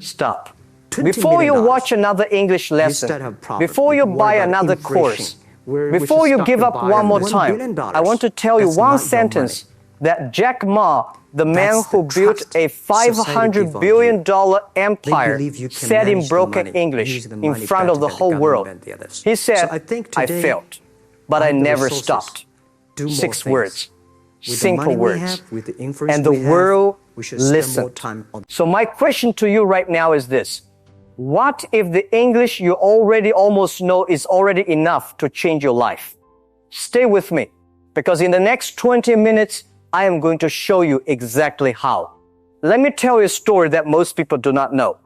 Stop. Before you watch another English lesson, before you buy another course, before you give up one more time, I want to tell you one sentence that Jack Ma, the man who built a $500 billion empire, said in broken English in front of the whole world. He said, I failed, but I never stopped. 6 words, simple words, and the world listened. So my question to you right now is this. What if the English you already almost know is already enough to change your life? Stay with me, because in the next 20 minutes, I am going to show you exactly how. Let me tell you a story that most people do not know.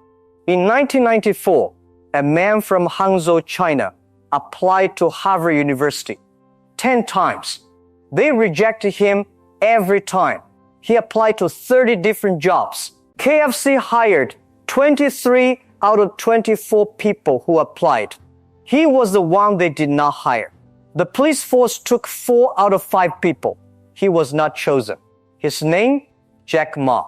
In 1994, a man from Hangzhou, China, applied to Harvard University 10 times. They rejected him every time. He applied to 30 different jobs. KFC hired 23 out of 24 people who applied. He was the one they did not hire. The police force took 4 out of 5 people. He was not chosen. His name? Jack Ma.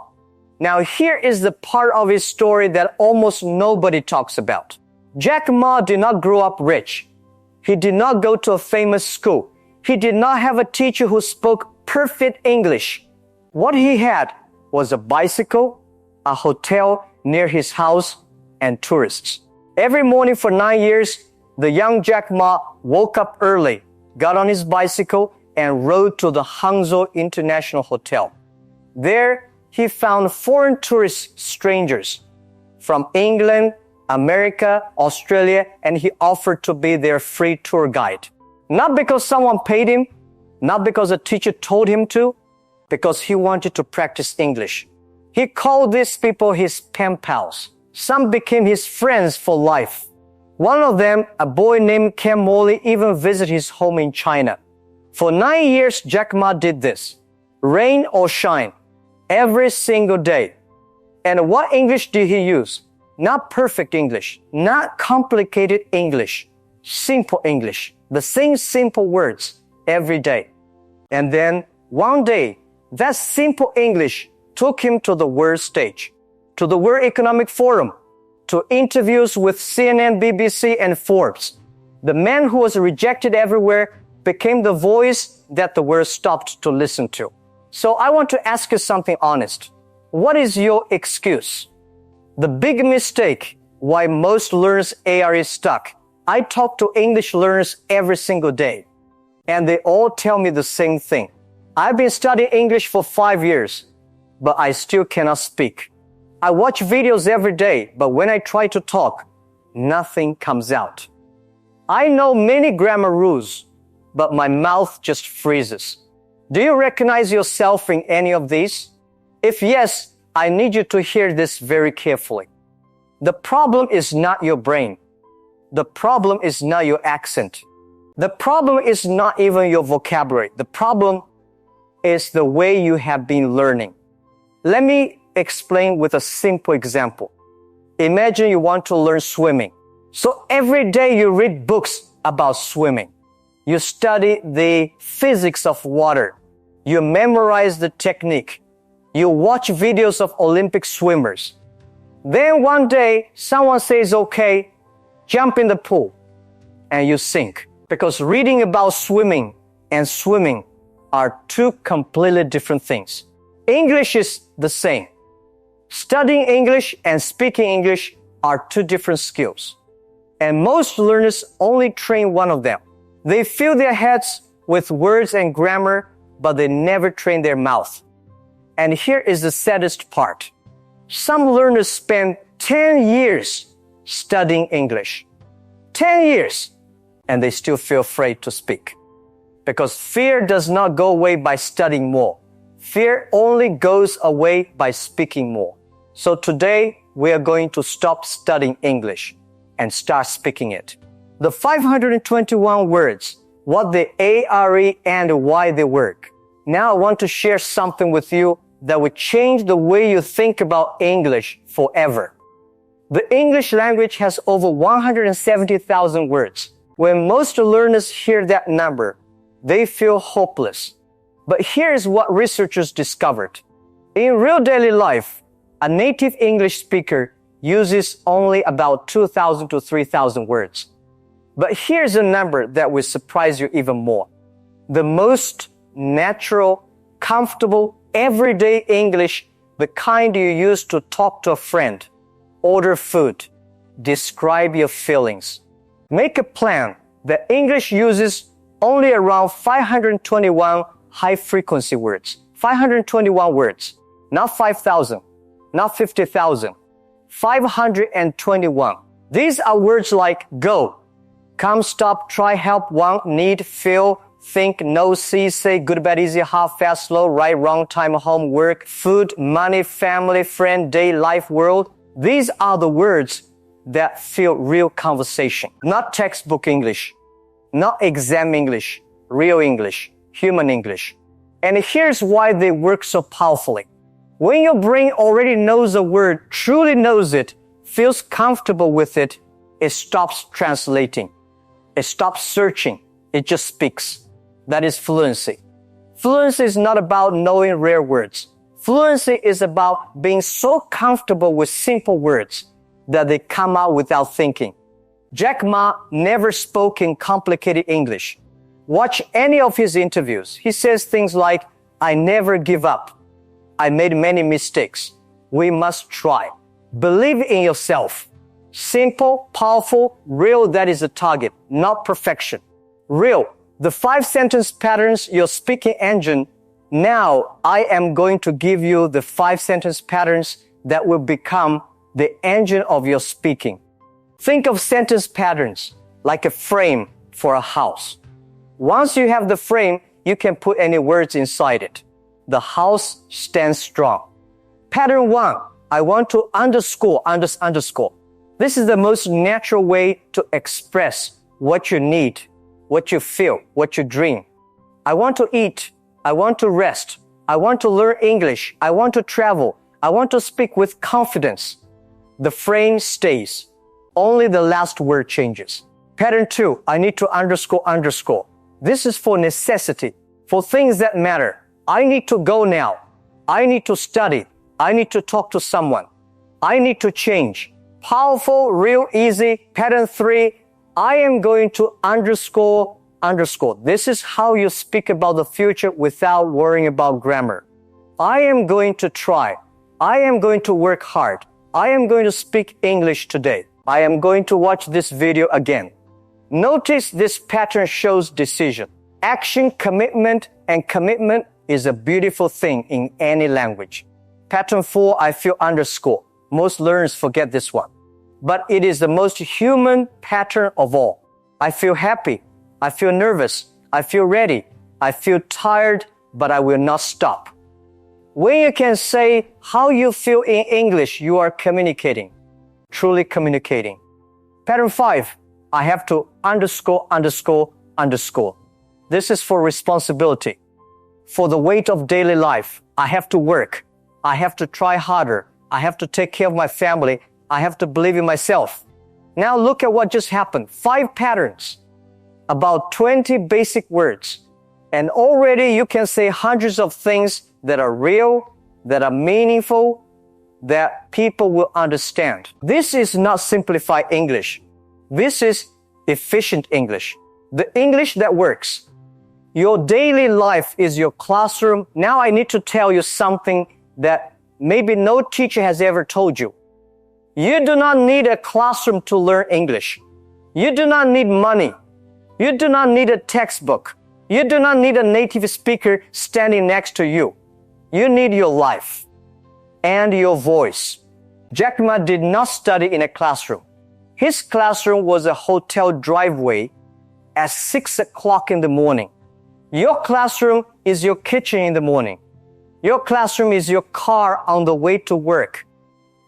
Now here is the part of his story that almost nobody talks about. Jack Ma did not grow up rich. He did not go to a famous school. He did not have a teacher who spoke perfect English. What he had was a bicycle, a hotel near his house, and tourists. Every morning for 9 years, the young Jack Ma woke up early, got on his bicycle, and rode to the Hangzhou International Hotel. There, he found foreign tourist strangers from England, America, Australia, and he offered to be their free tour guide. Not because someone paid him, not because a teacher told him to, because he wanted to practice English. He called these people his pen pals. Some became his friends for life. One of them, a boy named Ken Morley, even visited his home in China. For 9 years, Jack Ma did this, rain or shine, every single day. And what English did he use? Not perfect English, not complicated English, simple English, the same simple words every day. And then one day, that simple English took him to the world stage, to the World Economic Forum, to interviews with CNN, BBC, and Forbes. The man who was rejected everywhere became the voice that the world stopped to listen to. So I want to ask you something honest. What is your excuse? The big mistake why most learners are stuck. I talk to English learners every single day, and they all tell me the same thing. I've been studying English for 5 years, but I still cannot speak. I watch videos every day, but when I try to talk, nothing comes out. I know many grammar rules, but my mouth just freezes. Do you recognize yourself in any of these? If yes, I need you to hear this very carefully. The problem is not your brain. The problem is not your accent. The problem is not even your vocabulary. The problem is the way you have been learning. Let me explain with a simple example. Imagine you want to learn swimming. So every day you read books about swimming. You study the physics of water. You memorize the technique. You watch videos of Olympic swimmers. Then one day, someone says, okay, jump in the pool, and you sink. Because reading about swimming and swimming are 2 completely different things. English is the same. Studying English and speaking English are 2 different skills. And most learners only train one of them. They fill their heads with words and grammar, but they never train their mouth. And here is the saddest part. Some learners spend 10 years studying English. 10 years, and they still feel afraid to speak. Because fear does not go away by studying more. Fear only goes away by speaking more. So today, we are going to stop studying English and start speaking it. The 521 words, what they are and why they work. Now I want to share something with you that will change the way you think about English forever. The English language has over 170,000 words. When most learners hear that number, they feel hopeless. But here is what researchers discovered. In real daily life, a native English speaker uses only about 2,000 to 3,000 words. But here's a number that will surprise you even more. The most natural, comfortable, everyday English, the kind you use to talk to a friend, order food, describe your feelings. Make a plan that English uses only around 521 high-frequency words. 521 words, not 5,000, not 50,000. 521. These are words like go, come, stop, try, help, want, need, feel, think, know, see, say, good, bad, easy, hard, fast, slow, right, wrong, time, home, work, food, money, family, friend, day, life, world. These are the words that feel real conversation, not textbook English, not exam English, real English, human English. And here's why they work so powerfully. When your brain already knows a word, truly knows it, feels comfortable with it, it stops translating. It stops searching. It just speaks. That is fluency. Fluency is not about knowing rare words. Fluency is about being so comfortable with simple words that they come out without thinking. Jack Ma never spoke in complicated English. Watch any of his interviews. He says things like, I never give up. I made many mistakes. We must try. Believe in yourself. Simple, powerful, real, that is the target, not perfection. Real. The 5-sentence patterns, your speaking engine. Now, I am going to give you the 5-sentence patterns that will become the engine of your speaking. Think of sentence patterns like a frame for a house. Once you have the frame, you can put any words inside it. The house stands strong. Pattern 1, I want to underscore. This is the most natural way to express what you need, what you feel, what you dream. I want to eat. I want to rest. I want to learn English. I want to travel. I want to speak with confidence. The frame stays. Only the last word changes. Pattern 2, I need to underscore. This is for necessity, for things that matter. I need to go now. I need to study. I need to talk to someone. I need to change. Powerful, real, easy. Pattern 3, I am going to underscore. This is how you speak about the future without worrying about grammar. I am going to try. I am going to work hard. I am going to speak English today. I am going to watch this video again. Notice this pattern shows decision. Action, commitment, and commitment is a beautiful thing in any language. Pattern 4, I feel underscore. Most learners forget this one. But it is the most human pattern of all. I feel happy. I feel nervous. I feel ready. I feel tired, but I will not stop. When you can say how you feel in English, you are communicating, truly communicating. Pattern 5, I have to underscore. This is for responsibility. For the weight of daily life, I have to work. I have to try harder. I have to take care of my family. I have to believe in myself. Now look at what just happened. 5 patterns, about 20 basic words. And already you can say hundreds of things that are real, that are meaningful, that people will understand. This is not simplified English. This is efficient English. The English that works. Your daily life is your classroom. Now I need to tell you something that maybe no teacher has ever told you. You do not need a classroom to learn English. You do not need money. You do not need a textbook. You do not need a native speaker standing next to you. You need your life and your voice. Jack Ma did not study in a classroom. His classroom was a hotel driveway at 6 o'clock in the morning. Your classroom is your kitchen in the morning. Your classroom is your car on the way to work.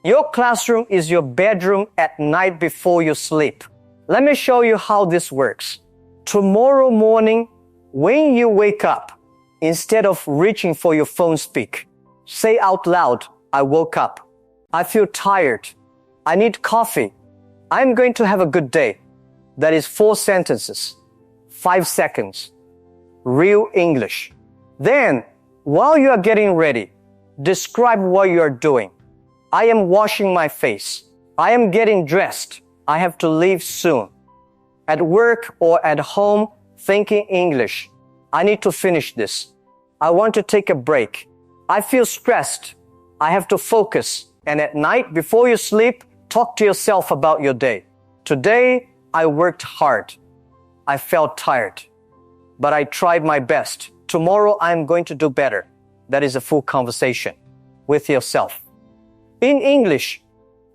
Your classroom is your bedroom at night before you sleep. Let me show you how this works. Tomorrow morning, when you wake up, instead of reaching for your phone speak, say out loud, I woke up. I feel tired. I need coffee. I'm going to have a good day. That is 4 sentences, 5 seconds. Real English. Then, while you are getting ready, describe what you are doing. I am washing my face. I am getting dressed. I have to leave soon. At work or at home, thinking English. I need to finish this. I want to take a break. I feel stressed. I have to focus. And at night, before you sleep, talk to yourself about your day. Today, I worked hard. I felt tired. But I tried my best. Tomorrow, I am going to do better. That is a full conversation with yourself. In English,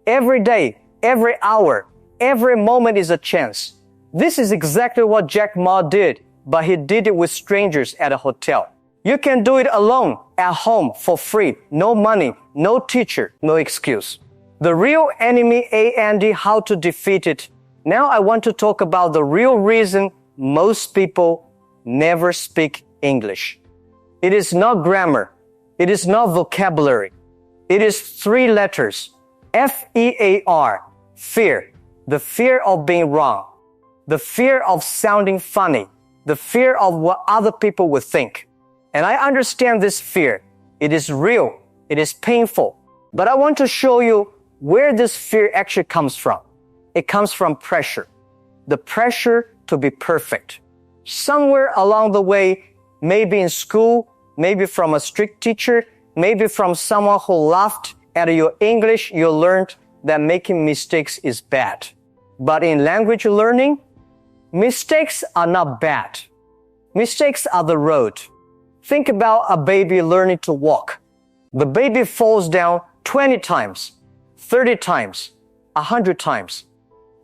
every day, every hour, every moment is a chance. This is exactly what Jack Ma did, but he did it with strangers at a hotel. You can do it alone, at home, for free, no money, no teacher, no excuse. The real enemy, and how to defeat it. Now I want to talk about the real reason most people never speak English. It is not grammar. It is not vocabulary. It is 3 letters. F-E-A-R, fear. The fear of being wrong. The fear of sounding funny. The fear of what other people would think. And I understand this fear. It is real. It is painful. But I want to show you where this fear actually comes from. It comes from pressure. The pressure to be perfect. Somewhere along the way, maybe in school, maybe from a strict teacher, maybe from someone who laughed at your English, you learned that making mistakes is bad. But in language learning, mistakes are not bad. Mistakes are the road. Think about a baby learning to walk. The baby falls down 20 times, 30 times, 100 times.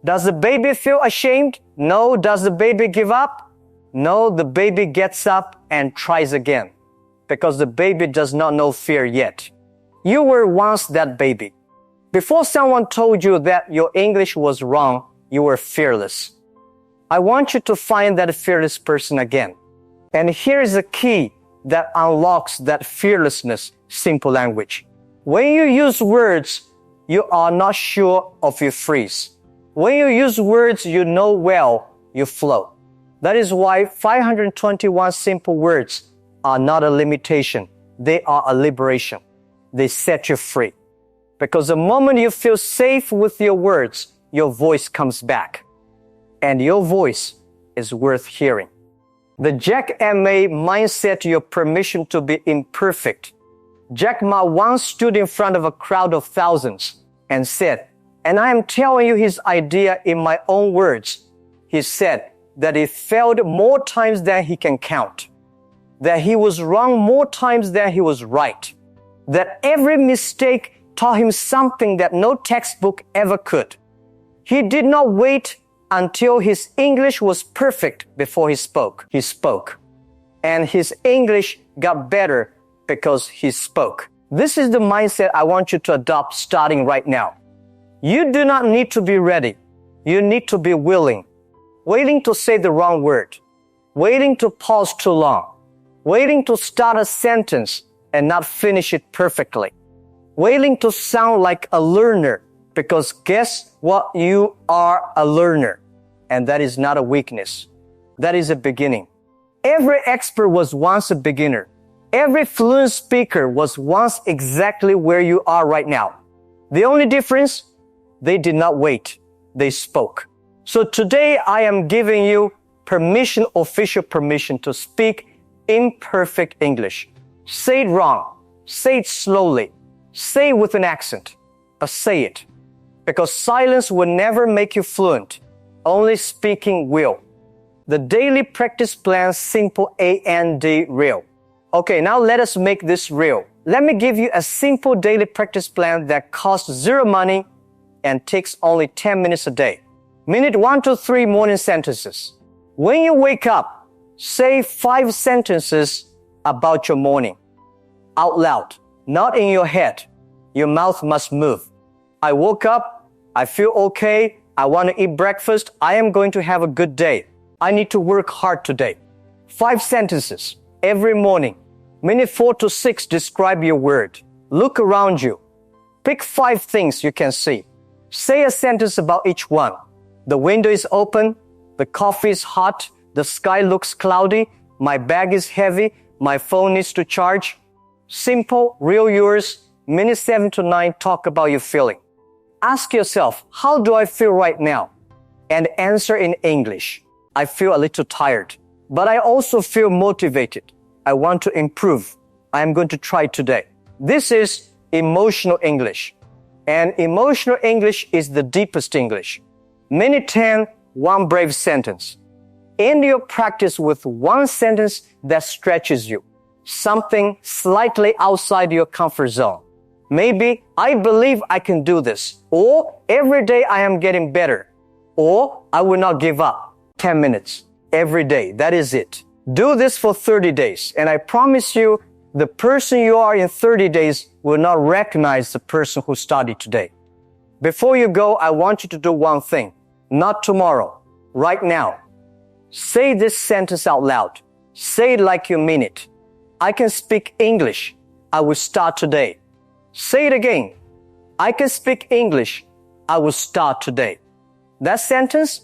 Does the baby feel ashamed? No. Does the baby give up? No, the baby gets up and tries again because the baby does not know fear yet. You were once that baby. Before someone told you that your English was wrong, you were fearless. I want you to find that fearless person again. And here is a key that unlocks that fearlessness, simple language. When you use words you are not sure of, you freeze. When you use words you know well, you flow. That is why 521 simple words are not a limitation. They are a liberation. They set you free. Because the moment you feel safe with your words, your voice comes back. And your voice is worth hearing. The Jack Ma mindset, your permission to be imperfect. Jack Ma once stood in front of a crowd of thousands and said, and I am telling you his idea in my own words. He said that he failed more times than he can count. That he was wrong more times than he was right. That every mistake taught him something that no textbook ever could. He did not wait until his English was perfect before he spoke. He spoke. And his English got better because he spoke. This is the mindset I want you to adopt starting right now. You do not need to be ready. You need to be willing. Waiting to say the wrong word. Waiting to pause too long. Waiting to start a sentence and not finish it perfectly. Waiting to sound like a learner, because guess what? You are a learner. And that is not a weakness. That is a beginning. Every expert was once a beginner. Every fluent speaker was once exactly where you are right now. The only difference, they did not wait. They spoke. So today I am giving you permission, official permission to speak imperfect English. Say it wrong. Say it slowly. Say it with an accent. But say it. Because silence will never make you fluent. Only speaking will. The daily practice plan, simple and real. Okay, now let us make this real. Let me give you a simple daily practice plan that costs 0 money and takes only 10 minutes a day. Minute 1 to 3 morning sentences. When you wake up, say 5 sentences about your morning. Out loud, not in your head. Your mouth must move. I woke up. I feel okay. I want to eat breakfast. I am going to have a good day. I need to work hard today. 5 sentences every morning. Minute 4 to 6, describe your word. Look around you. Pick 5 things you can see. Say a sentence about each one. The window is open. The coffee is hot. The sky looks cloudy. My bag is heavy. My phone needs to charge. Simple, real yours. Minute 7 to 9, talk about your feeling. Ask yourself, how do I feel right now? And answer in English. I feel a little tired, but I also feel motivated. I want to improve. I am going to try today. This is emotional English. And emotional English is the deepest English. Minute 10, one brave sentence. End your practice with one sentence that stretches you. Something slightly outside your comfort zone. Maybe, I believe I can do this. Or, every day I am getting better. Or, I will not give up. 10 minutes. Every day. That is it. Do this for 30 days. And I promise you, the person you are in 30 days will not recognize the person who started today. Before you go, I want you to do one thing. Not tomorrow. Right now. Say this sentence out loud. Say it like you mean it. I can speak English. I will start today. Say it again. I can speak English. I will start today. That sentence,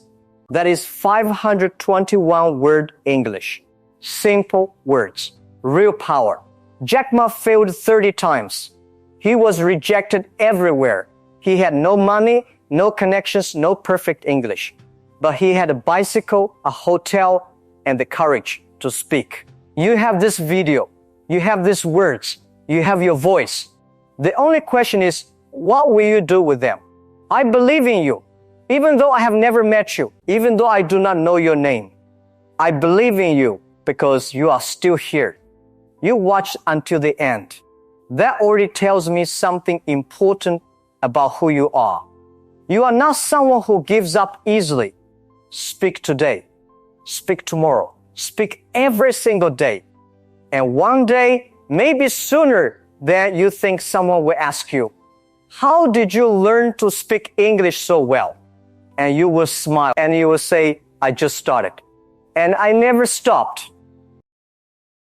that is 521 word English. Simple words. Real power. Jack Ma failed 30 times. He was rejected everywhere. He had no money, no connections, no perfect English. But he had a bicycle, a hotel, and the courage to speak. You have this video. You have these words. You have your voice. The only question is, what will you do with them? I believe in you. Even though I have never met you, even though I do not know your name, I believe in you because you are still here. You watched until the end. That already tells me something important about who you are. You are not someone who gives up easily. Speak today. Speak tomorrow. Speak every single day. And one day, maybe sooner than you think, someone will ask you, how did you learn to speak English so well? And you will smile and you will say, I just started. And I never stopped.